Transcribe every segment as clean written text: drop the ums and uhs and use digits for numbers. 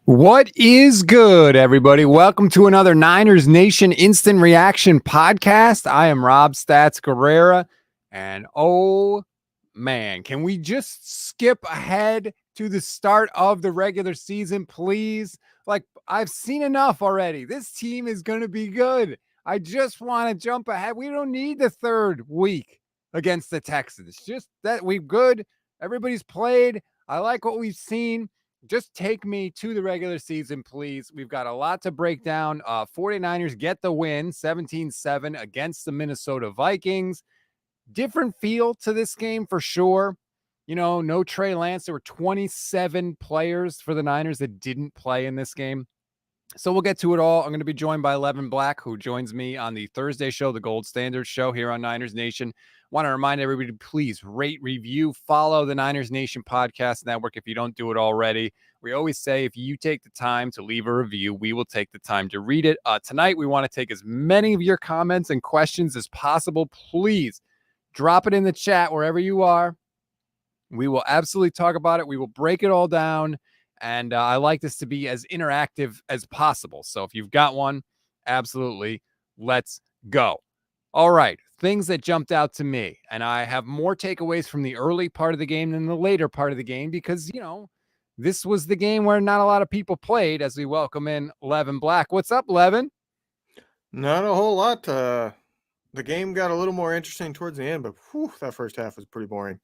What is good, everybody? Welcome to another Niners Nation Instant Reaction podcast. I am Rob Stats Guerrera, and oh man, can we just skip ahead to the start of the regular season, please? Like, I've seen enough already. This team is going to be good. I just want to jump ahead. We don't need the third week against the Texans. Just that we're good. Everybody's played. I like what we've seen. Just take me to the regular season, please. We've got a lot to break down. 49ers get the win 17-7 against the Minnesota Vikings. Different feel to this game for sure. You know, no Trey Lance. There were 27 players for the Niners that didn't play in this game. So we'll get to it all. I'm going to be joined by Levin Black, who joins me on the Thursday show, the Gold Standard show here on Niners Nation. Want to remind everybody to please rate, review, follow the Niners Nation Podcast Network if you don't do it already. We always say if you take the time to leave a review, we will take the time to read it. Tonight, we want to take as many of your comments and questions as possible. Please drop it in the chat wherever you are. We will absolutely talk about it. We will break it all down. And I like this to be as interactive as possible. So if you've got one, absolutely, let's go. All right, things that jumped out to me. And I have more takeaways from the early part of the game than the later part of the game because, you know, this was the game where not a lot of people played as we welcome in Levin Black. What's up, Levin? Not a whole lot. The game got a little more interesting towards the end, but that first half was pretty boring.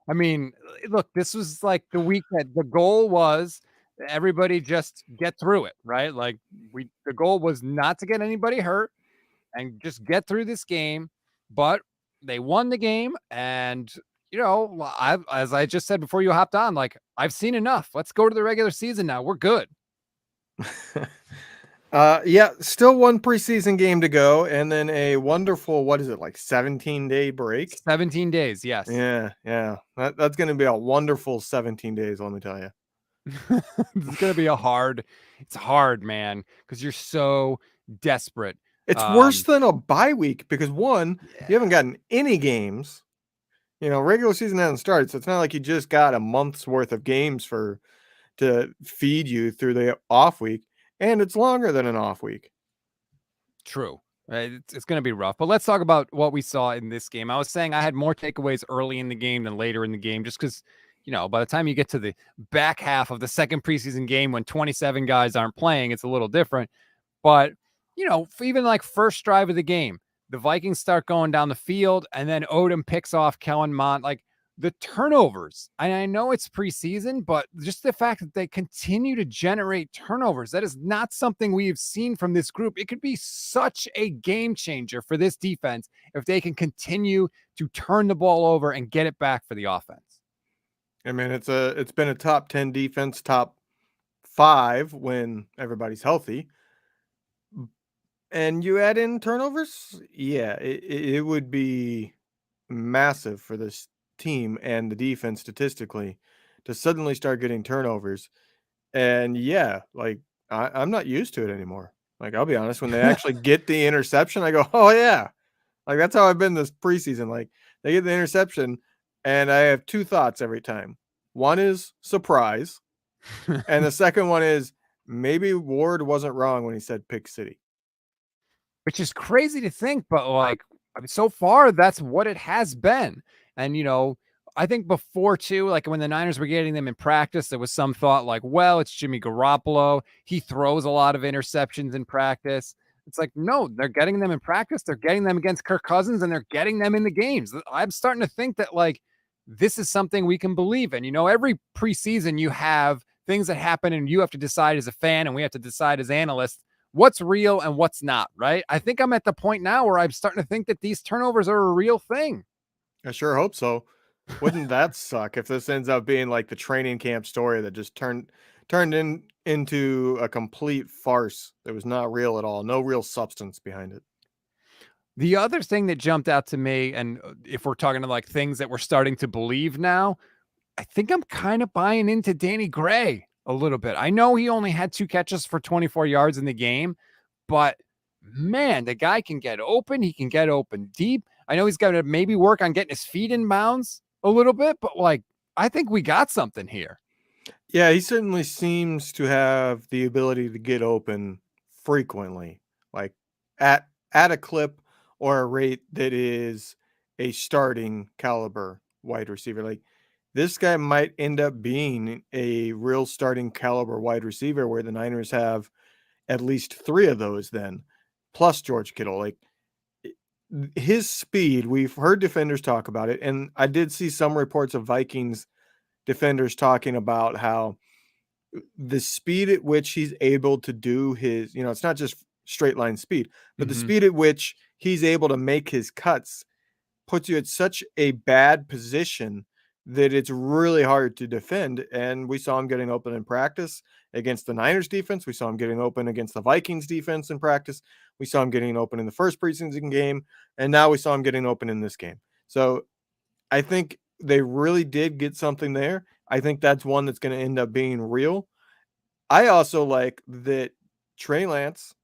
I mean, look, this was like the week that the goal was everybody just get through it, right? Like the goal was not to get anybody hurt and just get through this game, but they won the game. And, you know, as I just said before you hopped on, like I've seen enough. Let's go to the regular season now. We're good. Yeah, still one preseason game to go, and then a wonderful, what is it, like 17-day break? 17 days, yes. Yeah. That's going to be a wonderful 17 days, let me tell you. It's going to be it's hard, man, because you're so desperate. It's worse than a bye week because you haven't gotten any games. You know, regular season hasn't started, so it's not like you just got a month's worth of games to feed you through the off week. And it's longer than an off week. True. It's going to be rough. But let's talk about what we saw in this game. I was saying I had more takeaways early in the game than later in the game just because, you know, by the time you get to the back half of the second preseason game when 27 guys aren't playing, it's a little different. But, you know, even like first drive of the game, the Vikings start going down the field and then Odom picks off Kellen Mond. Like, the turnovers, and I know it's preseason, but just the fact that they continue to generate turnovers, that is not something we have seen from this group. It could be such a game changer for this defense if they can continue to turn the ball over and get it back for the offense. I mean, it's been a top 10 defense, top 5 when everybody's healthy. And you add in turnovers, yeah, it would be massive for this team and the defense statistically to suddenly start getting turnovers. And yeah, like I'm not used to it anymore. Like, I'll be honest, when they actually get the interception, I go, oh yeah. Like, that's how I've been this preseason. Like, they get the interception and I have two thoughts every time. One is surprise. And the second one is maybe Ward wasn't wrong when he said pick city. Which is crazy to think, but like, I mean, so far that's what it has been. And, you know, I think before too, like when the Niners were getting them in practice, there was some thought like, well, it's Jimmy Garoppolo. He throws a lot of interceptions in practice. It's like, no, they're getting them in practice. They're getting them against Kirk Cousins and they're getting them in the games. I'm starting to think that like, this is something we can believe in. You know, every preseason you have things that happen and you have to decide as a fan and we have to decide as analysts what's real and what's not, right? I think I'm at the point now where I'm starting to think that these turnovers are a real thing. I sure hope so. Wouldn't that suck if this ends up being like the training camp story that just turned into a complete farce that was not real at all, no real substance behind it. The other thing that jumped out to me, and if we're talking to like things that we're starting to believe now, I think I'm kind of buying into Danny Gray a little bit. I know he only had 2 catches for 24 yards in the game, but man, the guy can get open. He can get open deep. I know he's got to maybe work on getting his feet in bounds a little bit, but like, I think we got something here. Yeah, he certainly seems to have the ability to get open frequently, like at a clip or a rate that is a starting caliber wide receiver. Like this guy might end up being a real starting caliber wide receiver where the Niners have at least 3 of those then, plus George Kittle. Like his speed, we've heard defenders talk about it, and I did see some reports of Vikings defenders talking about how the speed at which he's able to do his, it's not just straight line speed, but the Mm-hmm. speed at which he's able to make his cuts puts you at such a bad position that it's really hard to defend. And we saw him getting open in practice against the Niners defense. We saw him getting open against the Vikings defense in practice. We saw him getting open in the first preseason game. And now we saw him getting open in this game. So I think they really did get something there. I think that's one that's going to end up being real. I also like that Trey Lance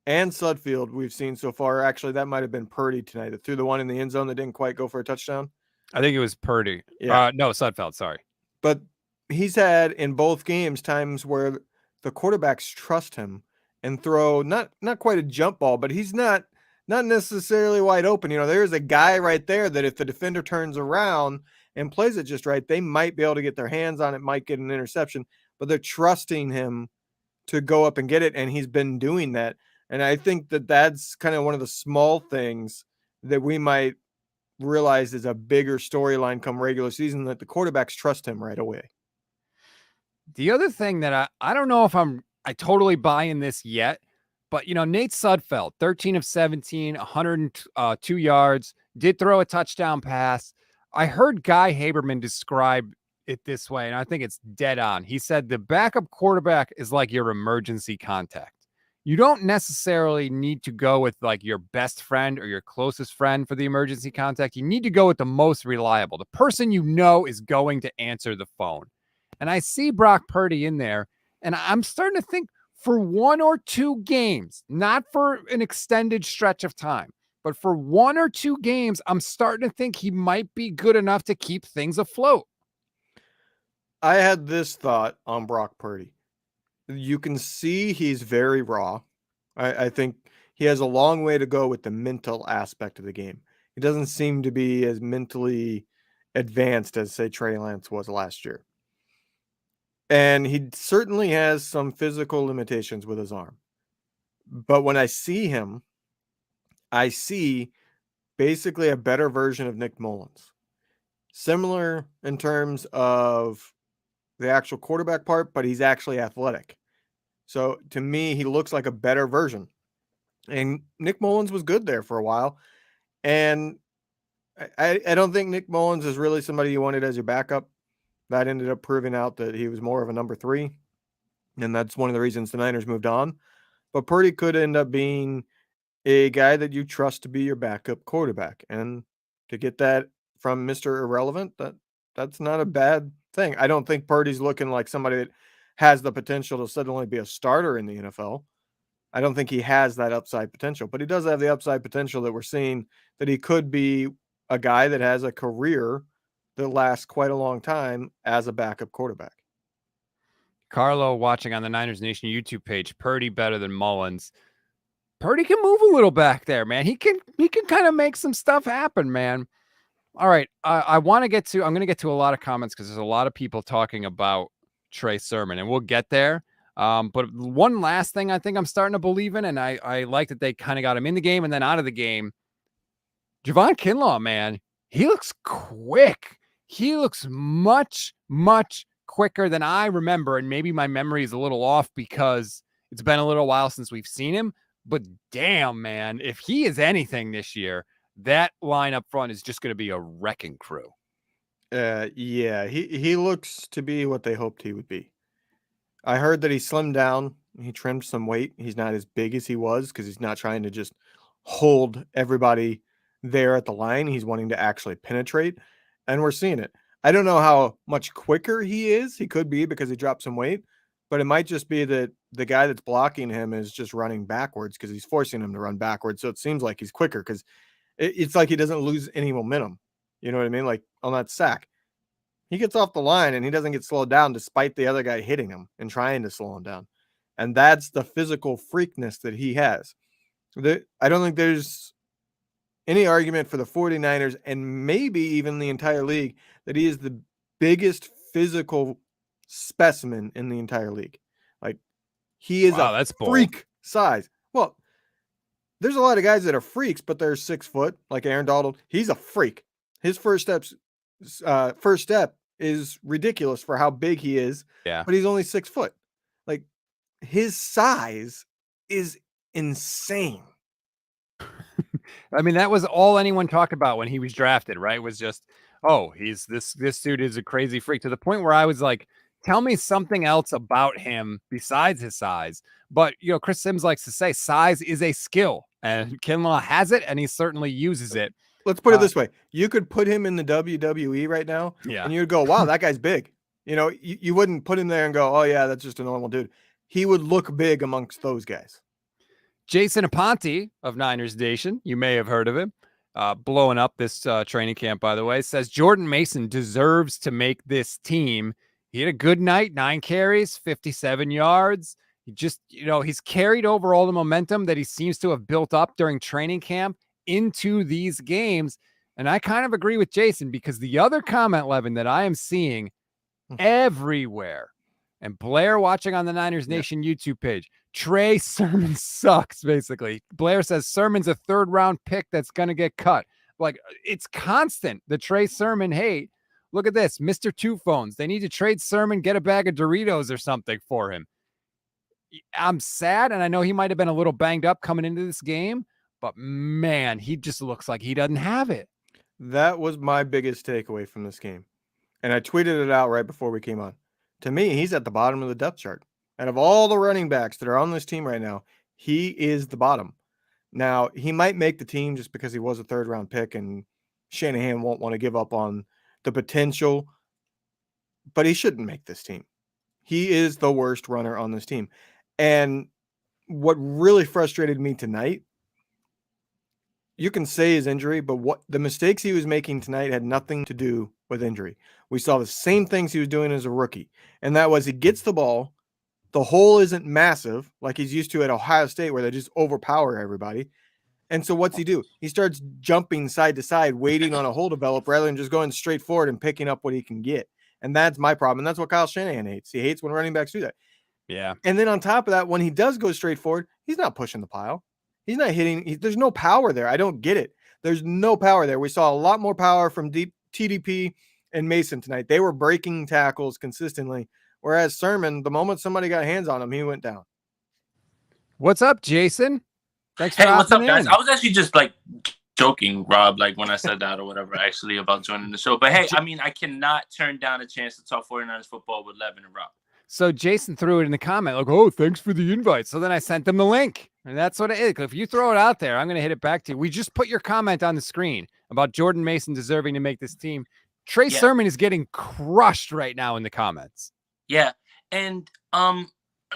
and Sudfield we've seen so far. Actually, that might have been Purdy tonight that threw the one in the end zone that didn't quite go for a touchdown. I think it was Purdy. Yeah. No, Sudfeld. Sorry. But he's had in both games times where the quarterbacks trust him and throw not quite a jump ball, but he's not necessarily wide open. There's a guy right there that if the defender turns around and plays it just right, they might be able to get their hands on it, might get an interception, but they're trusting him to go up and get it, and he's been doing that. And I think that that's kind of one of the small things that we might realize is a bigger storyline come regular season, that the quarterbacks trust him right away. The other thing that I don't know if I totally buy in this yet, but Nate Sudfeld, 13 of 17, 102 yards, did throw a touchdown pass. I heard Guy Haberman describe it this way, and I think it's dead on. He said the backup quarterback is like your emergency contact. You don't necessarily need to go with like your best friend or your closest friend for the emergency contact. You need to go with the most reliable, the person is going to answer the phone. And I see Brock Purdy in there, and I'm starting to think for 1 or 2 games, not for an extended stretch of time, but for 1 or 2 games, I'm starting to think he might be good enough to keep things afloat. I had this thought on Brock Purdy. You can see he's very raw. I think he has a long way to go with the mental aspect of the game. He doesn't seem to be as mentally advanced as, say, Trey Lance was last year. And he certainly has some physical limitations with his arm. But when I see him, I see basically a better version of Nick Mullins. Similar in terms of the actual quarterback part, but he's actually athletic. So to me, he looks like a better version. And Nick Mullins was good there for a while. And I don't think Nick Mullins is really somebody you wanted as your backup. That ended up proving out that he was more of a number 3. And that's one of the reasons the Niners moved on. But Purdy could end up being a guy that you trust to be your backup quarterback. And to get that from Mr. Irrelevant, that's not a bad thing. I don't think Purdy's looking like somebody that has the potential to suddenly be a starter in the NFL. I don't think he has that upside potential, but he does have the upside potential that we're seeing, that he could be a guy that has a career that lasts quite a long time as a backup quarterback. Carlo watching on the Niners Nation YouTube page, Purdy better than Mullins. Purdy can move a little back there, man. He can kind of make some stuff happen, man. All right. I'm going to get to a lot of comments because there's a lot of people talking about Trey Sermon, and we'll get there. But one last thing I think I'm starting to believe in, and I like that they kind of got him in the game and then out of the game. Javon Kinlaw, man, he looks quick. He looks much, much quicker than I remember. And maybe my memory is a little off because it's been a little while since we've seen him. But damn, man, if he is anything this year, that line up front is just going to be a wrecking crew. Yeah, he looks to be what they hoped he would be. I heard that he slimmed down. He trimmed some weight. He's not as big as he was because he's not trying to just hold everybody there at the line. He's wanting to actually penetrate, and we're seeing it. I don't know how much quicker he is. He could be because he dropped some weight, but it might just be that the guy that's blocking him is just running backwards because he's forcing him to run backwards. So it seems like he's quicker because it's like he doesn't lose any momentum. You know what I mean? Like on that sack. He gets off the line and he doesn't get slowed down despite the other guy hitting him and trying to slow him down. And that's the physical freakness that he has. I don't think there's any argument for the 49ers and maybe even the entire league that he is the biggest physical specimen in the entire league. Like, he is a that's freak bold. size. Well, there's a lot of guys that are freaks, but they're 6 foot, like Aaron Donald. He's a freak. His first step is ridiculous for how big he is. Yeah. But he's only 6 foot. Like, his size is insane. I mean, that was all anyone talked about when he was drafted, right? Was just, oh, he's this dude is a crazy freak, to the point where I was like, tell me something else about him besides his size. But, Chris Sims likes to say size is a skill, and Kinlaw has it, and he certainly uses it. Let's put it this way. You could put him in the WWE right now, and you'd go, wow, that guy's big. You wouldn't put him there and go, oh, yeah, that's just a normal dude. He would look big amongst those guys. Jason Aponte of Niners Nation, you may have heard of him, blowing up this training camp, by the way, says Jordan Mason deserves to make this team. He had a good night, 9 carries, 57 yards. He just, he's carried over all the momentum that he seems to have built up during training camp into these games. And I kind of agree with Jason, because the other comment, Levin, that I am seeing everywhere, and Blair watching on the Niners Nation YouTube page, Trey Sermon sucks, basically. Blair says Sermon's a 3rd-round pick that's going to get cut. Like, it's constant, the Trey Sermon hate. Look at this, Mr. Two Phones. They need to trade Sermon, get a bag of Doritos or something for him. I'm sad, and I know he might have been a little banged up coming into this game, but man, he just looks like he doesn't have it. That was my biggest takeaway from this game. And I tweeted it out right before we came on. To me, he's at the bottom of the depth chart. And of all the running backs that are on this team right now, he is the bottom. Now, he might make the team just because he was a 3rd-round pick, and Shanahan won't want to give up on the potential, but he shouldn't make this team. He is the worst runner on this team. And what really frustrated me tonight, you can say his injury, but what the mistakes he was making tonight had nothing to do with injury. We saw the same things he was doing as a rookie, and that was he gets the ball, the hole isn't massive like he's used to at Ohio State, where they just overpower everybody. And so what's he do? He starts jumping side to side, waiting on a hole develop rather than just going straight forward and picking up what he can get. And that's my problem. And that's what Kyle Shanahan hates. He hates when running backs do that. Yeah. And then on top of that, when he does go straight forward, he's not pushing the pile. He's not hitting. There's no power there. I don't get it. There's no power there. We saw a lot more power from TDP and Mason tonight. They were breaking tackles consistently. Whereas Sermon, the moment somebody got hands on him, he went down. What's up, Jason? Thanks for what's up, guys? in. I was actually just like joking, Rob, like when I said that or whatever, actually, about joining the show. But hey, I mean, I cannot turn down a chance to talk 49ers football with Levin and Rob. So Jason threw it in the comment, like, oh, thanks for the invite. So then I sent them the link. And that's what it is. If you throw it out there, I'm going to hit it back to you. We just put your comment on the screen about Jordan Mason deserving to make this team. Trey Sermon is getting crushed right now in the comments. Yeah. And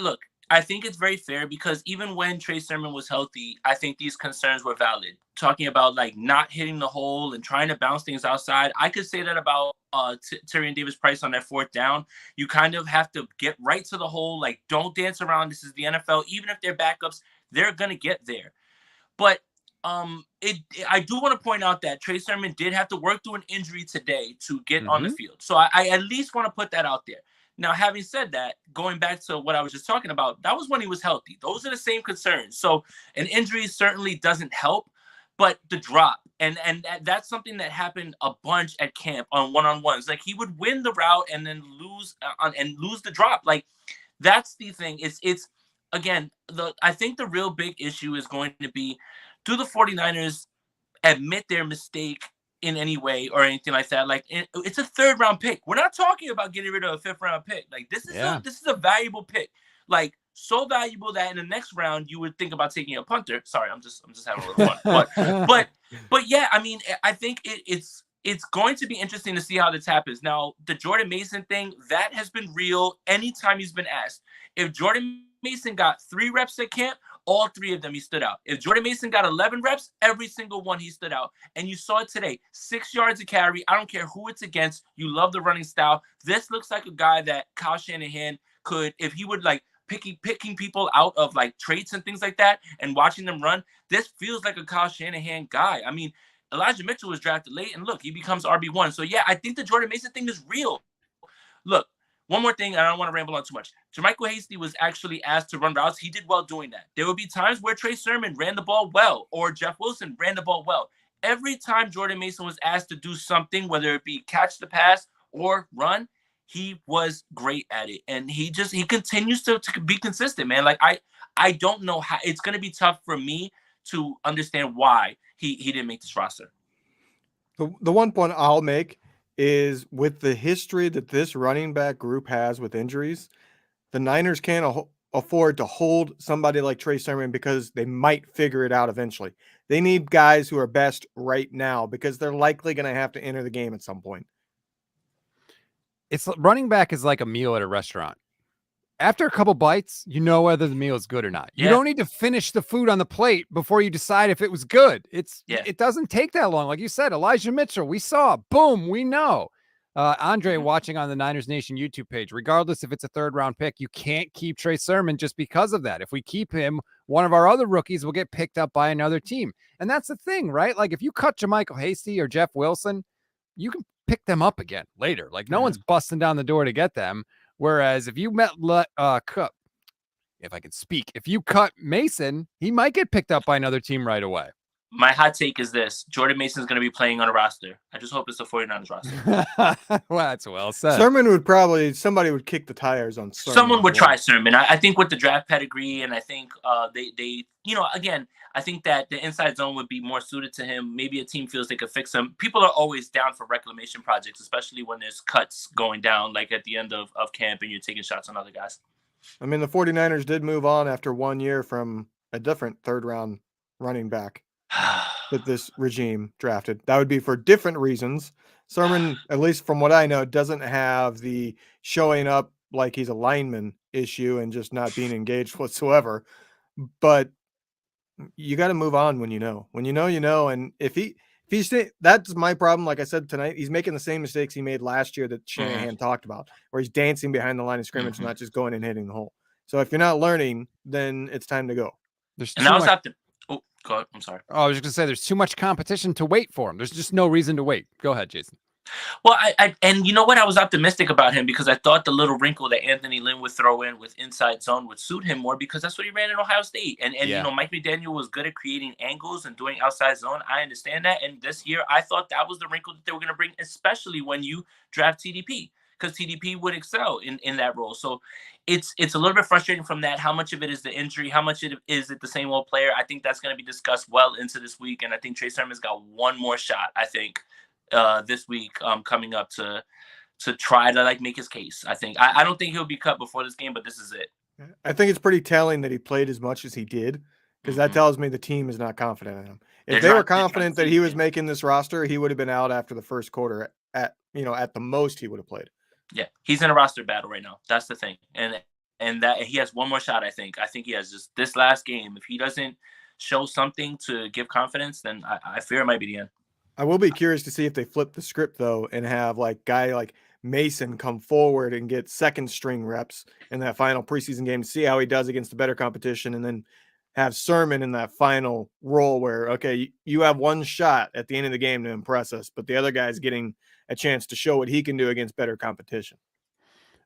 look, I think it's very fair, because even when Trey Sermon was healthy, I think these concerns were valid. Talking about like not hitting the hole and trying to bounce things outside. I could say that about Tyrion Davis-Price on that 4th down. You kind of have to get right to the hole. Like, don't dance around. This is the NFL. Even if they're backups, they're going to get there. But I do want to point out that Trey Sermon did have to work through an injury today to get on the field. So I at least want to put that out there. Now, having said that, going back to what I was just talking about, that was when he was healthy. Those are the same concerns. So an injury certainly doesn't help, but the drop, and that's something that happened a bunch at camp on one-on-ones. Like, he would win the route and then lose the drop. Like, that's the thing. It's again, I think the real big issue is going to be, do the 49ers admit their mistake in any way or anything like that? Like, it's a 3rd-round pick. We're not talking about getting rid of a 5th-round pick. Like, this is a valuable pick. Like, so valuable that in the next round you would think about taking a punter. Sorry, I'm just having a little fun. But yeah, I mean, I think it's going to be interesting to see how this happens. Now, the Jordan Mason thing, that has been real anytime he's been asked. If Jordan Mason got 3 reps at camp, all 3 of them he stood out. If Jordan Mason got 11 reps, every single one he stood out. And you saw it today. 6 yards a carry. I don't care who it's against. You love the running style. This looks like a guy that Kyle Shanahan could, if he would like picking people out of like traits and things like that and watching them run, this feels like a Kyle Shanahan guy. I mean, Elijah Mitchell was drafted late, and look, he becomes RB1. So, yeah, I think the Jordan Mason thing is real. Look, one more thing, and I don't want to ramble on too much. JaMychal Hasty was actually asked to run routes. He did well doing that. There would be times where Trey Sermon ran the ball well or Jeff Wilson ran the ball well. Every time Jordan Mason was asked to do something, whether it be catch the pass or run, he was great at it. And he continues to be consistent, man. Like, I don't know how. It's going to be tough for me to understand why he didn't make this roster. The one point I'll make is with the history that this running back group has with injuries, the Niners can't afford to hold somebody like Trey Sermon because they might figure it out eventually. They need guys who are best right now because they're likely going to have to enter the game at some point. It's running back is like a meal at a restaurant. After a couple bites, you know whether the meal is good or not. You don't need to finish the food on the plate before you decide if it was good. It doesn't take that long. Like you said, Elijah Mitchell, we saw, boom, we know. Andre watching on the Niners Nation YouTube page, regardless if it's a 3rd round pick, you can't keep Trey Sermon just because of that. If we keep him, one of our other rookies will get picked up by another team. And that's the thing, right? Like if you cut JaMychal Hasty or Jeff Wilson, you can pick them up again later. Like no one's busting down the door to get them. Whereas if you if you cut Mason, he might get picked up by another team right away. My hot take is this: Jordan Mason's going to be playing on a roster. I just hope it's the 49ers roster. Well, that's well said. Sermon somebody would kick the tires on Sermon. Someone would try Sermon. I think with the draft pedigree, and I think they again, I think that the inside zone would be more suited to him. Maybe a team feels they could fix him. People are always down for reclamation projects, especially when there's cuts going down, like at the end of camp and you're taking shots on other guys. I mean, the 49ers did move on after 1 year from a different 3rd round running back that this regime drafted. That would be for different reasons. Sermon, at least from what I know, doesn't have the showing up like he's a lineman issue and just not being engaged whatsoever. But you got to move on when you know. When you know. And if he's that's my problem. Like I said tonight, he's making the same mistakes he made last year that Shanahan talked about, where he's dancing behind the line of scrimmage, not just going and hitting the hole. So if you're not learning, then it's time to go. Go ahead. I'm sorry. I was just gonna say there's too much competition to wait for him. There's just no reason to wait. Go ahead, Jason. Well, and you know what? I was optimistic about him because I thought the little wrinkle that Anthony Lynn would throw in with inside zone would suit him more because that's what he ran in Ohio State. And Mike McDaniel was good at creating angles and doing outside zone. I understand that. And this year, I thought that was the wrinkle that they were going to bring, especially when you draft TDP, because TDP would excel in that role. So it's a little bit frustrating from that. How much of it is the injury? How much is it the same old player? I think that's going to be discussed well into this week. And I think Trey Sermon's got one more shot, I think, this week coming up to try to make his case. I think I don't think he'll be cut before this game, but this is it. I think it's pretty telling that he played as much as he did, because that tells me the team is not confident in him. If they were confident that he was making this roster, he would have been out after the first quarter. At the most, he would have played. Yeah, he's in a roster battle right now. That's the thing, and that he has one more shot. I think he has just this last game. If he doesn't show something to give confidence, then I fear it might be the end. I will be curious to see if they flip the script though and have guy like Mason come forward and get second string reps in that final preseason game to see how he does against the better competition, and then have Sermon in that final role where, okay, you have one shot at the end of the game to impress us, but the other guy's getting a chance to show what he can do against better competition.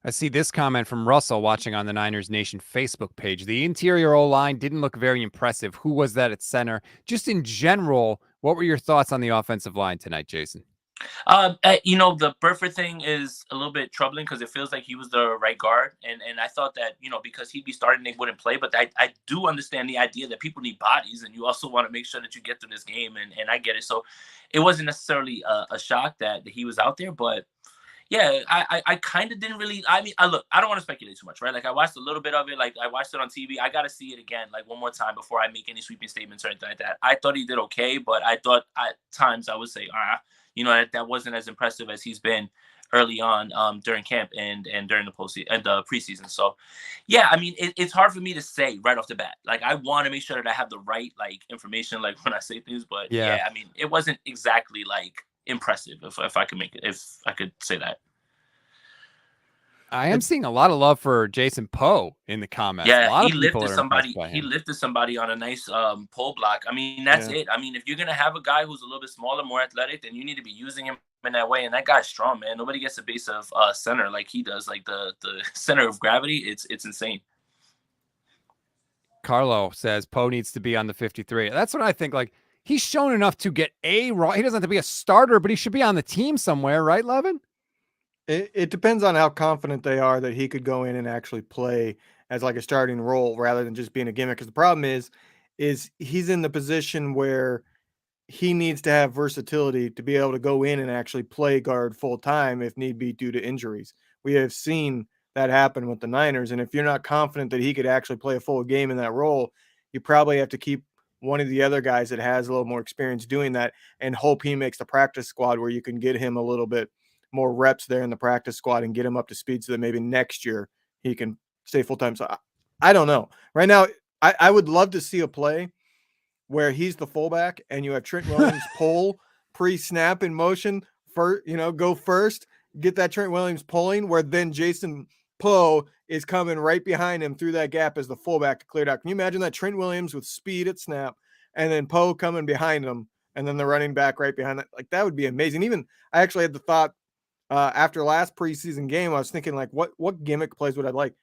I see this comment from Russell watching on the Niners Nation Facebook page. The interior O-line didn't look very impressive. Who was that at center? Just in general, what were your thoughts on the offensive line tonight, Jason? The Burford thing is a little bit troubling because it feels like he was the right guard. And I thought that, because he'd be starting, they wouldn't play. But I do understand the idea that people need bodies, and you also want to make sure that you get through this game. And I get it. So it wasn't necessarily a shock that he was out there. But yeah, I kind of didn't really. I don't want to speculate too much, right? I watched a little bit of it. I watched it on TV. I got to see it again, one more time before I make any sweeping statements or anything like that. I thought he did okay, but I thought at times I would say, that wasn't as impressive as he's been early on during camp and during the postseason and the preseason. So yeah, I mean it's hard for me to say right off the bat. Like I want to make sure that I have the right like information like when I say things, but Yeah. yeah, I mean it wasn't exactly like impressive if I could make it, if I could say that. I am seeing a lot of love for Jason Poe in the comments. A Yeah, lot of people are impressed by he him. lifted somebody on a nice pull block. I mean, that's it. I mean, if you're gonna have a guy who's a little bit smaller, more athletic, then you need to be using him in that way. And that guy's strong, man. Nobody gets a base of center like he does, like the center of gravity. It's insane. Carlo says Poe needs to be on the 53. That's what I think. Like he's shown enough to get he doesn't have to be a starter, but he should be on the team somewhere, right, Levin? It depends on how confident they are that he could go in and actually play as like a starting role rather than just being a gimmick. Because the problem is he's in the position where he needs to have versatility to be able to go in and actually play guard full time if need be due to injuries. We have seen that happen with the Niners. And if you're not confident that he could actually play a full game in that role, you probably have to keep one of the other guys that has a little more experience doing that and hope he makes the practice squad where you can get him a little bit more reps there in the practice squad and get him up to speed so that maybe next year he can stay full time. So I don't know. Right now, I would love to see a play where he's the fullback and you have Trent Williams pull pre-snap in motion for, go first, get that Trent Williams pulling where then Jason Poe is coming right behind him through that gap as the fullback to clear it out. Can you imagine that Trent Williams with speed at snap and then Poe coming behind him and then the running back right behind that? Like that would be amazing. Even I actually had the thought after last preseason game, I was thinking like, what gimmick plays would I like?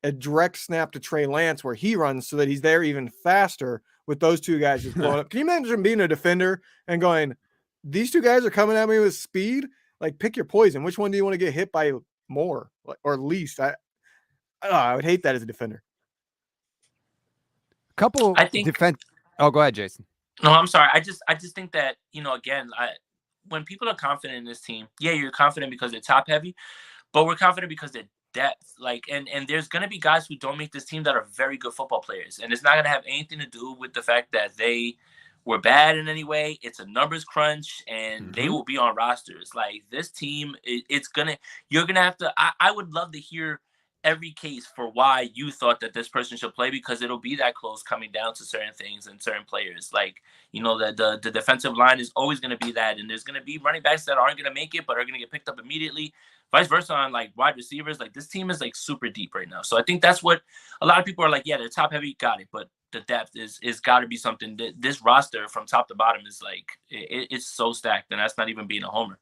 A direct snap to Trey Lance where he runs so that he's there even faster with those two guys just blowing up. Can you imagine being a defender and going, these two guys are coming at me with speed? Like pick your poison. Which one do you want to get hit by more or least? I would hate that as a defender. I think defense. Oh, go ahead, Jason. No, I'm sorry. I just think that, again, when people are confident in this team, yeah, you're confident because they're top heavy, but we're confident because they're depth. Like, and there's going to be guys who don't make this team that are very good football players. And it's not going to have anything to do with the fact that they were bad in any way. It's a numbers crunch and they will be on rosters. Like this team, you're going to have to, I would love to hear every case for why you thought that this person should play, because it'll be that close coming down to certain things and certain players. Like, the defensive line is always going to be that. And there's going to be running backs that aren't going to make it, but are going to get picked up immediately. Vice versa on like wide receivers. Like this team is like super deep right now. So I think that's what a lot of people are like, yeah, they're top heavy. Got it. But the depth is got to be something that this roster from top to bottom is like, it's so stacked. And that's not even being a homer.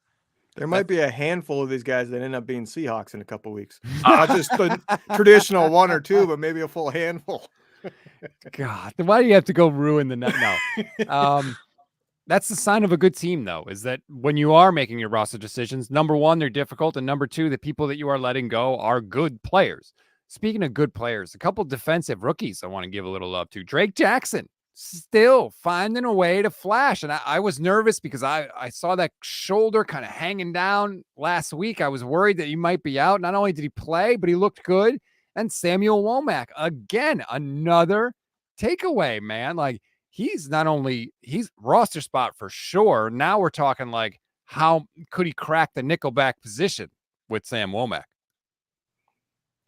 There might be a handful of these guys that end up being Seahawks in a couple of weeks. Not just the traditional one or two, but maybe a full handful. God, why do you have to go ruin the night? No. That's the sign of a good team, though, is that when you are making your roster decisions, number one, they're difficult. And number two, the people that you are letting go are good players. Speaking of good players, a couple defensive rookies I want to give a little love to. Drake Jackson. Still finding a way to flash. And I was nervous because I saw that shoulder kind of hanging down last week. I was worried that he might be out. Not only did he play, but he looked good. And Samuel Womack, again, another takeaway, man. Like he's roster spot for sure. Now we're talking like, how could he crack the nickelback position with Sam Womack?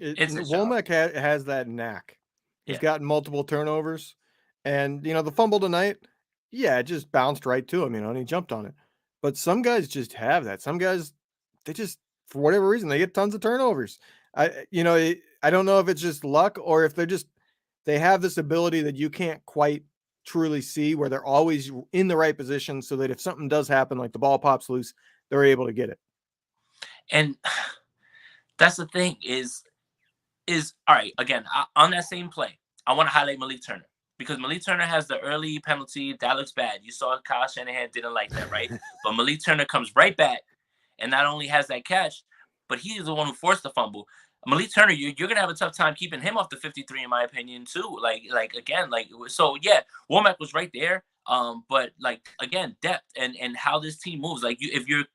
Womack has that knack. He's gotten multiple turnovers. And, the fumble tonight, it just bounced right to him, and he jumped on it. But some guys just have that. Some guys, they just, for whatever reason, they get tons of turnovers. I don't know if it's just luck or if they have this ability that you can't quite truly see where they're always in the right position so that if something does happen, like the ball pops loose, they're able to get it. And that's the thing is all right, again, on that same play, I want to highlight Malik Turner. Because Malik Turner has the early penalty. That looks bad. You saw Kyle Shanahan didn't like that, right? But Malik Turner comes right back and not only has that catch, but he is the one who forced the fumble. Malik Turner, you're going to have a tough time keeping him off the 53, in my opinion, too. So, yeah, Womack was right there. But, again, depth and how this team moves. Like, if you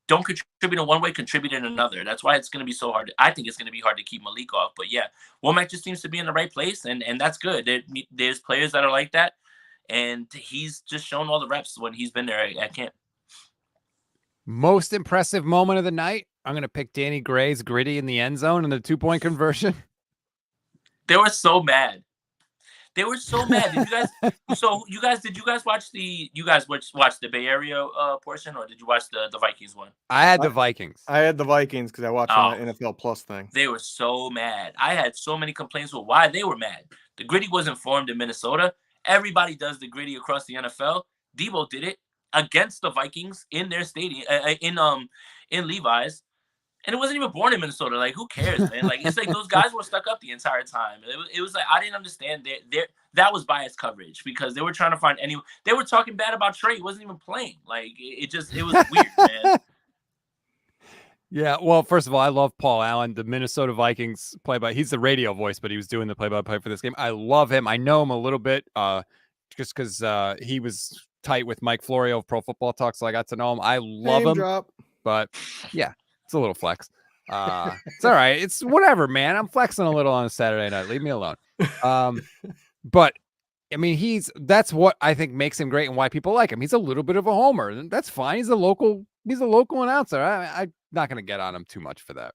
don't contribute in one way, contribute in another. That's why it's going to be so hard. I think it's going to be hard to keep Malik off. But, yeah, Womack just seems to be in the right place, and that's good. There's players that are like that, and he's just shown all the reps when he's been there at camp. Most impressive moment of the night? I'm gonna pick Danny Gray's gritty in the end zone and the 2-point conversion. They were so mad. They were so mad. Did you guys watch the Bay Area portion, or did you watch the Vikings one? I had the Vikings. I had the Vikings because I watched on that NFL Plus thing. They were so mad. I had so many complaints with why they were mad. The gritty wasn't formed in Minnesota. Everybody does the gritty across the NFL. Debo did it against the Vikings in their stadium, in Levi's. And it wasn't even born in Minnesota. Like, who cares, man? Like, it's like those guys were stuck up the entire time. It was like, I didn't understand that was biased coverage because they were trying to find they were talking bad about Trey. He wasn't even playing. Like, it was weird, man. Yeah, well, first of all, I love Paul Allen, the Minnesota Vikings he's the radio voice, but he was doing the play-by-play for this game. I love him. I know him a little bit just because he was tight with Mike Florio of Pro Football Talk, so I got to know him. I love him. Drop. But, yeah. It's a little flex. It's all right. It's whatever, man. I'm flexing a little on a Saturday night. Leave me alone. But I mean, that's what I think makes him great and why people like him. He's a little bit of a homer, and that's fine. He's a local announcer. I'm not going to get on him too much for that.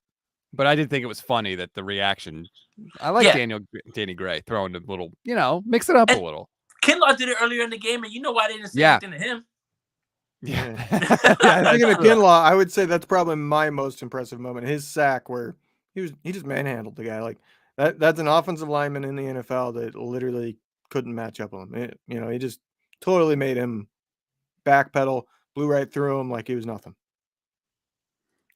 But I did think it was funny that the reaction. I like Danny Gray throwing a little, mix it up a little. Kinlaw did it earlier in the game, and you know why they didn't say anything to him. Yeah. Speaking of Kinlaw, I would say that's probably my most impressive moment. His sack where he just manhandled the guy. Like that's an offensive lineman in the NFL that literally couldn't match up with him. He just totally made him backpedal, blew right through him like he was nothing.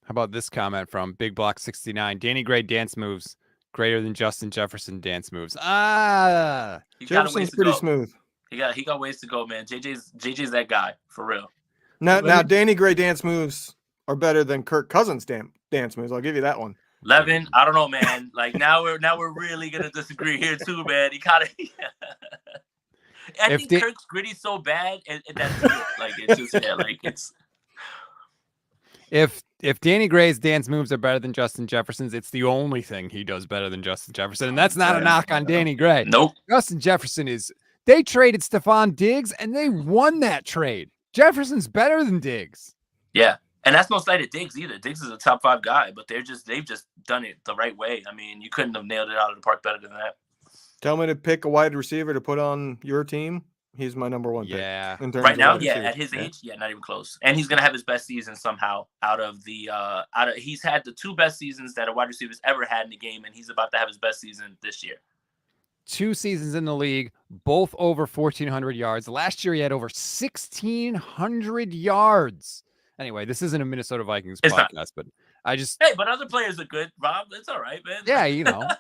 How about this comment from Big Block 69? Danny Gray dance moves greater than Justin Jefferson dance moves. Jefferson's pretty smooth. He got ways to go, man. JJ's that guy for real. Now, Danny Gray dance moves are better than Kirk Cousins' dance moves. I'll give you that one. Levin, I don't know, man. Like now we're really gonna disagree here too, man. He kind of. I think Kirk's gritty's so bad, and that's it. Like it's just it's. If Danny Gray's dance moves are better than Justin Jefferson's, it's the only thing he does better than Justin Jefferson, and that's not a knock on Danny Gray. Nope. Justin Jefferson is. They traded Stephon Diggs, and they won that trade. Jefferson's better than Diggs. Yeah, and that's no slight at Diggs either. Diggs is a top 5 guy, but they've just done it the right way. I mean, you couldn't have nailed it out of the park better than that. Tell me to pick a wide receiver to put on your team. He's my number one pick. Yeah. Right now, at his age, not even close. And he's gonna have his best season somehow he's had the 2 best seasons that a wide receiver's ever had in the game, and he's about to have his best season this year. 2 seasons in the league, both over 1,400 yards. Last year, he had over 1,600 yards. Anyway, this isn't a Minnesota Vikings podcast, but but other players are good, Rob. It's all right, man. Yeah,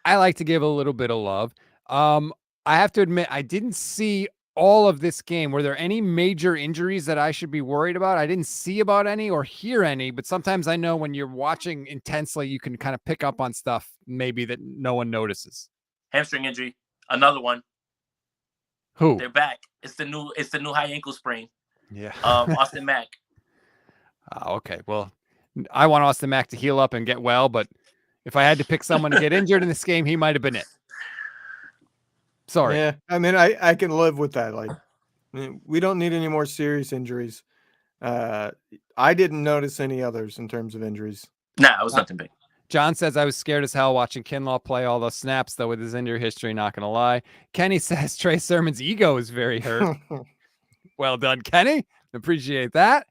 I like to give a little bit of love. I have to admit, I didn't see all of this game. Were there any major injuries that I should be worried about? I didn't see about any or hear any, but sometimes I know when you're watching intensely, you can kind of pick up on stuff maybe that no one notices. Hamstring injury, another one. Who? They're back. It's the new high ankle sprain. Yeah. Austin Mack. Okay. Well, I want Austin Mack to heal up and get well, but if I had to pick someone to get injured in this game, he might have been it. Sorry. Yeah. I mean, I can live with that. Like, we don't need any more serious injuries. I didn't notice any others in terms of injuries. Nah, it was nothing big. John says, I was scared as hell watching Kinlaw play all those snaps, though, with his injury history, not going to lie. Kenny says Trey Sermon's ego is very hurt. Well done, Kenny. Appreciate that.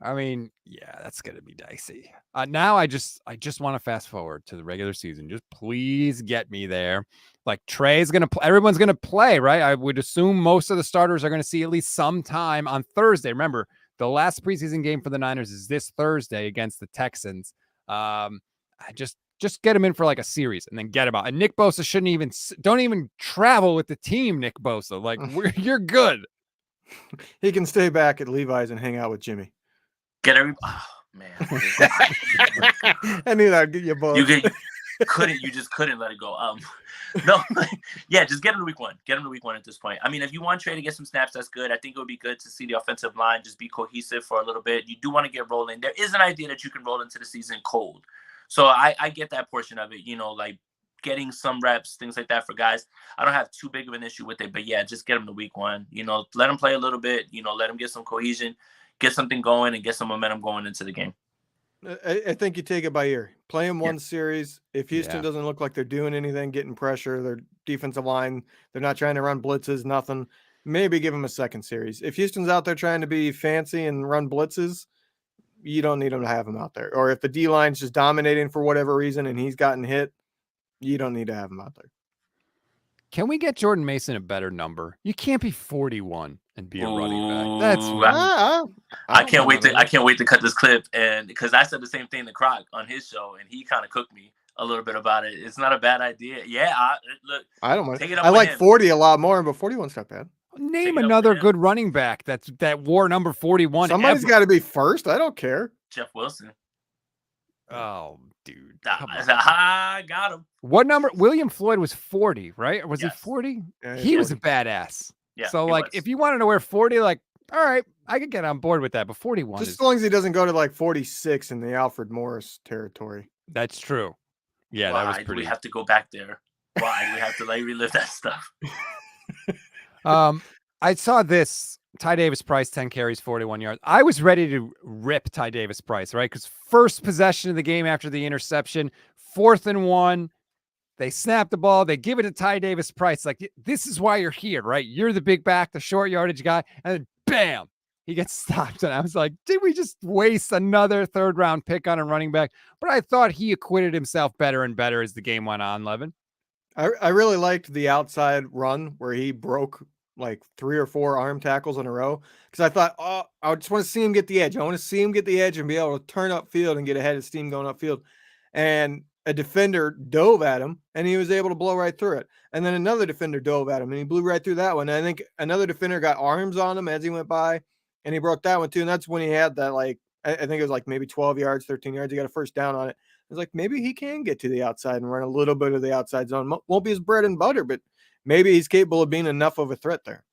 I mean, yeah, that's going to be dicey. Now I just want to fast forward to the regular season. Just please get me there. Like Trey's going to play. Everyone's going to play, right? I would assume most of the starters are going to see at least some time on Thursday. Remember, the last preseason game for the Niners is this Thursday against the Texans. I just get him in for like a series and then get him out. And Nick Bosa don't even travel with the team. Nick Bosa, like you're good. He can stay back at Levi's and hang out with Jimmy. Man. I knew that'd get you both. You just couldn't let it go. Just get him to week 1. Get him to week 1 at this point. I mean, if you want Trey to get some snaps, that's good. I think it would be good to see the offensive line just be cohesive for a little bit. You do want to get rolling. There is an idea that you can roll into the season cold. So I get that portion of it, like getting some reps, things like that for guys. I don't have too big of an issue with it, but yeah, just get them to week 1. Let them play a little bit, let them get some cohesion, get something going, and get some momentum going into the game. I think you take it by ear. Play them one series. If Houston Yeah. doesn't look like they're doing anything, getting pressure, their defensive line, they're not trying to run blitzes, nothing, maybe give them a second series. If Houston's out there trying to be fancy and run blitzes, you don't need them to have him out there. Or if the D-line's just dominating for whatever reason and he's gotten hit, you don't need to have him out there. Can we get Jordan Mason a better number? You can't be 41 and be a running back. That's Ooh, I can't wait to cut this clip, and because I said the same thing to Croc on his show, and he kind of cooked me a little bit about it. It's not a bad idea. Yeah, look, I don't mind. take it up I with like him. 40 a lot more, but 41's not bad. Name another good running back that wore number 41. Somebody's got to be first. I don't care. Jeff Wilson. Oh, dude. I got him. What number? William Floyd was 40, right? Or was he 40? Yeah, he was a badass. Yeah. So, like, if you wanted to wear 40, like, all right, I could get on board with that. But 41 just as long as he doesn't go to like 46 in the Alfred Morris territory. That's true. Yeah, Why that was do pretty. we have to go back there? Why do we have to like relive that stuff? I saw this. Ty Davis Price, 10 carries, 41 yards. I was ready to rip Ty Davis Price, right? Because first possession of the game after the interception, 4th and 1. They snap the ball. They give it to Ty Davis Price. Like, this is why you're here, right? You're the big back, the short yardage guy. And then, bam, he gets stopped. And I was like, did we just waste another 3rd-round pick on a running back? But I thought he acquitted himself better and better as the game went on, Levin. I really liked the outside run where he broke like 3 or 4 arm tackles in a row, because I thought, oh, I just want to see him get the edge. I want to see him get the edge and be able to turn upfield and get ahead of steam going upfield. And a defender dove at him, and he was able to blow right through it. And then another defender dove at him, and he blew right through that one. And I think another defender got arms on him as he went by, and he broke that one too. And that's when he had that, like, I think it was like maybe 12 yards, 13 yards. He got a first down on it. It was like, maybe he can get to the outside and run a little bit of the outside zone. Won't be his bread and butter, but maybe he's capable of being enough of a threat there.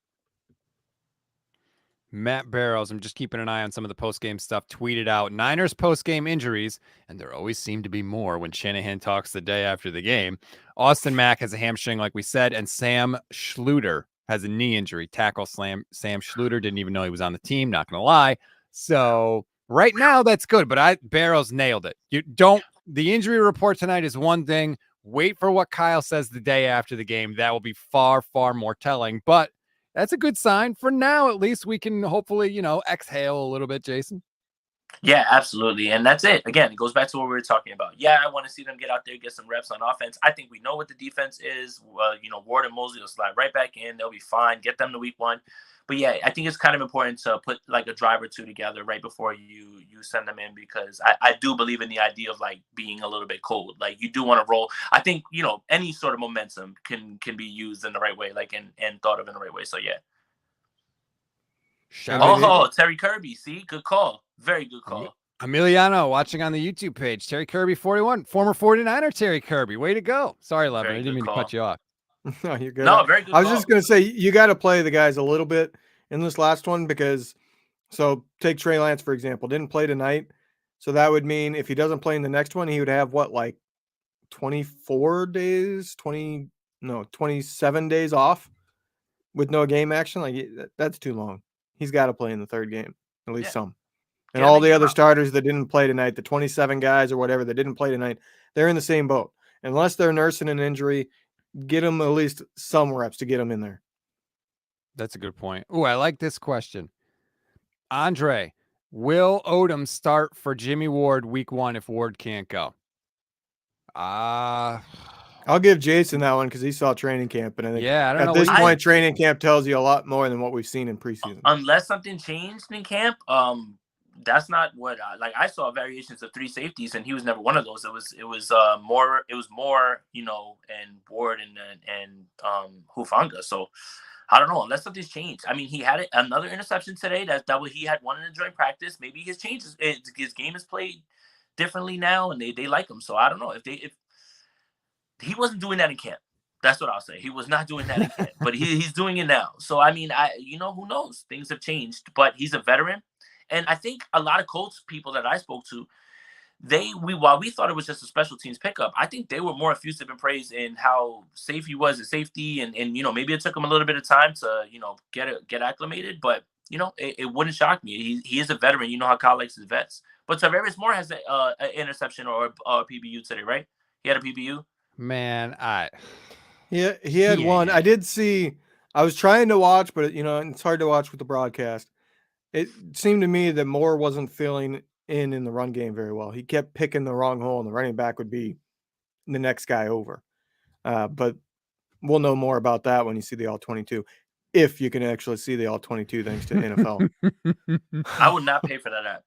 Matt Barrows, I'm just keeping an eye on some of the post-game stuff, tweeted out Niners post-game injuries, and there always seem to be more when Shanahan talks the day after the game. Austin Mack has a hamstring, like we said, and Sam Schluter has a knee injury. Tackle Sam Schluter didn't even know he was on the team, not going to lie. So right now, that's good, but Barrows nailed it. The injury report tonight is one thing. Wait for what Kyle says the day after the game. That will be far, far more telling, but that's a good sign. For now, at least we can hopefully, exhale a little bit, Jason. Yeah, absolutely. And that's it. Again, it goes back to what we were talking about. Yeah, I want to see them get out there, get some reps on offense. I think we know what the defense is. Ward and Mosley will slide right back in. They'll be fine. Get them to week 1. But yeah, I think it's kind of important to put like a drive or two together right before you send them in, because I do believe in the idea of like being a little bit cold. Like, you do want to roll. I think, any sort of momentum can be used in the right way, like and thought of in the right way. So yeah. Terry Kirby. See, good call. Very good call. Emiliano watching on the YouTube page. Terry Kirby 41, former 49er Terry Kirby. Way to go. Sorry, Levin. I didn't mean to cut you off. No, you're good. No, very good. I was just going to say, you got to play the guys a little bit in this last one, because take Trey Lance, for example, didn't play tonight. So that would mean if he doesn't play in the next one, he would have 24 days, 27 days off with no game action. Like, that's too long. He's got to play in the 3rd game, at least some. And all the other starters that didn't play tonight, the 27 guys or whatever that didn't play tonight, they're in the same boat. Unless they're nursing an injury, get them at least some reps to get them in there. That's a good point. Oh, I like this question. Andre, will Odom start for Jimmy Ward week 1 if Ward can't go? I'll give Jason that one because he saw training camp, and I think I don't at know this point, training camp tells you a lot more than what we've seen in preseason. Unless something changed in camp, that's not what I saw variations of 3 safeties, and he was never one of those. It was more, and Ward and Hufanga. So I don't know, unless something's changed. I mean, he had another interception today. He had one in a joint practice. Maybe his game is played differently now, and they like him. So I don't know if he wasn't doing that in camp. That's what I'll say. He was not doing that in camp, but he's doing it now. So I mean, who knows? Things have changed, but he's a veteran. And I think a lot of Colts people that I spoke to, while we thought it was just a special teams pickup, I think they were more effusive in praise in how safe he was at safety, and maybe it took him a little bit of time to get acclimated, but it wouldn't shock me. He is a veteran. You know how Kyle likes his vets. But Tavares Moore has an interception or a PBU today, right? He had a PBU. Man, he had one. I did see. I was trying to watch, but it's hard to watch with the broadcast. It seemed to me that Moore wasn't filling in the run game very well. He kept picking the wrong hole, and the running back would be the next guy over. But we'll know more about that when you see the All-22, if you can actually see the All-22 thanks to NFL. I would not pay for that app.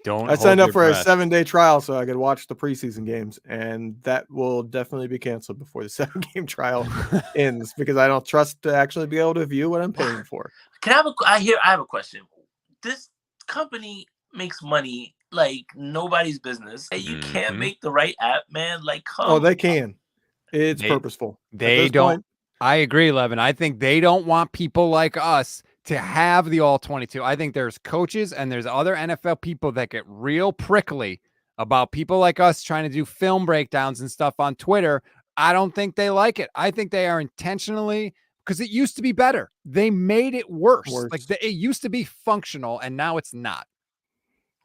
I signed up for a 7-day trial so I could watch the preseason games, and that will definitely be canceled before the 7-game trial ends because I don't trust to actually be able to view what I'm paying for. I have a question. This company makes money like nobody's business, and you can't make the right app, man. Like, they can. It's purposeful. They don't. I agree, Levin. I think they don't want people like us to have the All-22. I think there's coaches and there's other NFL people that get real prickly about people like us trying to do film breakdowns and stuff on Twitter. I don't think they like it. I think they are intentionally, because it used to be better. They made it worse. Like it used to be functional and now it's not.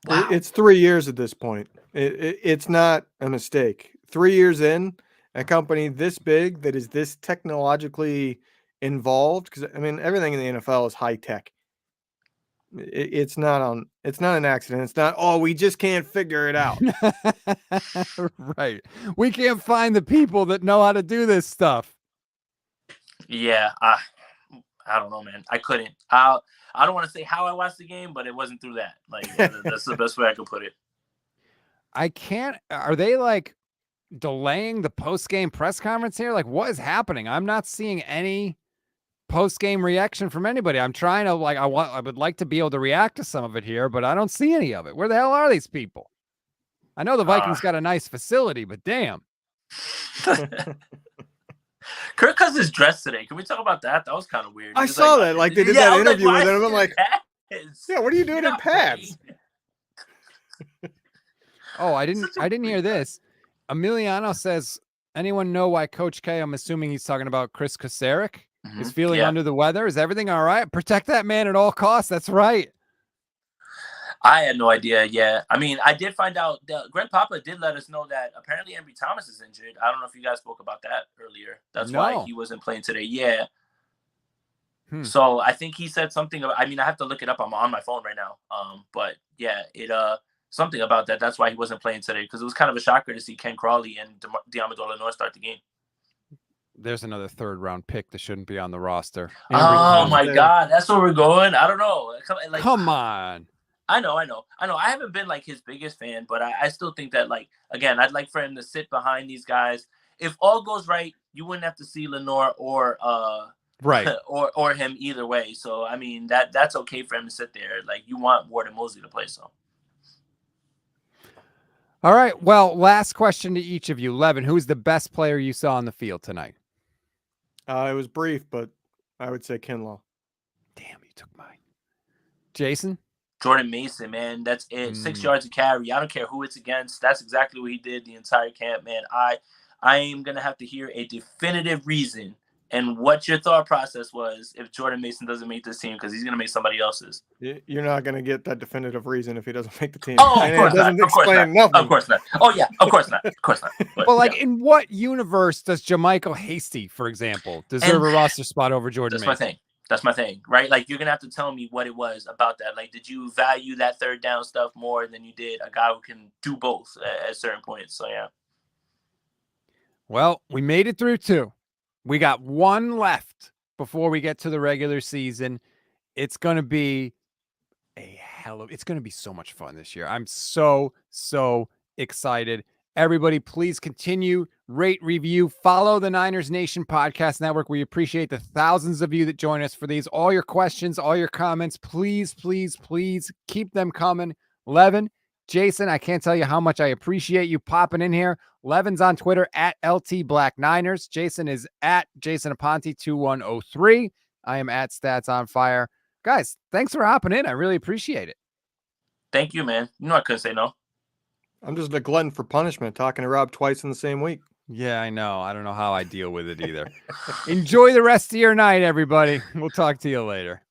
Wow. It's 3 years at this point. It's not a mistake. 3 years in, a company this big that is this technologically involved, because everything in the NFL is high tech. It's not an accident. It's not, we just can't figure it out. Right. We can't find the people that know how to do this stuff. Yeah, I don't know, man. I couldn't. I don't want to say how I watched the game, but it wasn't through that. Like that's the best way I could put it. I can't. Are they like delaying the post-game press conference here? Like, what is happening? I'm not seeing any post-game reaction from anybody. I'm trying to I would like to be able to react to some of it here, but I don't see any of it. Where the hell are these people? I know the Vikings got a nice facility, but damn. Kirk Cousins dressed today. Can we talk about that? That was kind of weird. I saw that. Like they did that interview with him. I'm like, yeah, what are you doing in pads? Oh, I didn't hear this. Emiliano says, anyone know why Coach K, I'm assuming he's talking about Chris Kocurek, is feeling under the weather? Is everything all right? Protect that man at all costs. That's right. I had no idea. Yeah. I did find out that Greg Papa did let us know that apparently Ambry Thomas is injured. I don't know if you guys spoke about that earlier. That's why he wasn't playing today. Yeah. So I think he said something about, I have to look it up. I'm on my phone right now. But yeah, something about that. That's why he wasn't playing today, because it was kind of a shocker to see Ken Crawley and Diamador Lenoir start the game. There's another 3rd-round pick that shouldn't be on the roster. Oh my God, that's where we're going. I don't know. Come on. I know. I haven't been like his biggest fan, but I still think that, like, again, I'd like for him to sit behind these guys. If all goes right, you wouldn't have to see Lenoir or right or him either way. So that's okay for him to sit there. Like, you want Ward and Mosley to play. So. All right. Well, last question to each of you. Levin, who's the best player you saw on the field tonight? It was brief, but I would say Kinlow. Damn, you took mine. Jason? Jordan Mason, man. That's it. 6 yards a carry. I don't care who it's against. That's exactly what he did the entire camp, man. I am going to have to hear a definitive reason and what your thought process was if Jordan Mason doesn't make this team, because he's going to make somebody else's. You're not going to get that definitive reason if he doesn't make the team. Oh, of course not. Of course not. Oh, yeah. Of course not. Of course not. But, in what universe does Jermichael Hasty, for example, deserve a roster spot over Jordan Mason? That's my thing, right? Like, you're going to have to tell me what it was about that. Like, did you value that 3rd down stuff more than you did a guy who can do both at certain points? So, yeah. Well, we made it through 2. We got 1 left before we get to the regular season. It's going to be it's going to be so much fun this year. I'm so excited. Everybody, please continue, rate, review, follow the Niners Nation Podcast Network. We appreciate the thousands of you that join us for these. All your questions, all your comments, please keep them coming. Levin, Jason, I can't tell you how much I appreciate you popping in here. Levin's on Twitter at LTBlack9ers. Jason is at JasonAponte2103. I am at Stats on Fire. Guys, thanks for hopping in. I really appreciate it. Thank you, man. You know I couldn't say no. I'm just a glutton for punishment, talking to Rob twice in the same week. Yeah, I know. I don't know how I deal with it either. Enjoy the rest of your night, everybody. We'll talk to you later.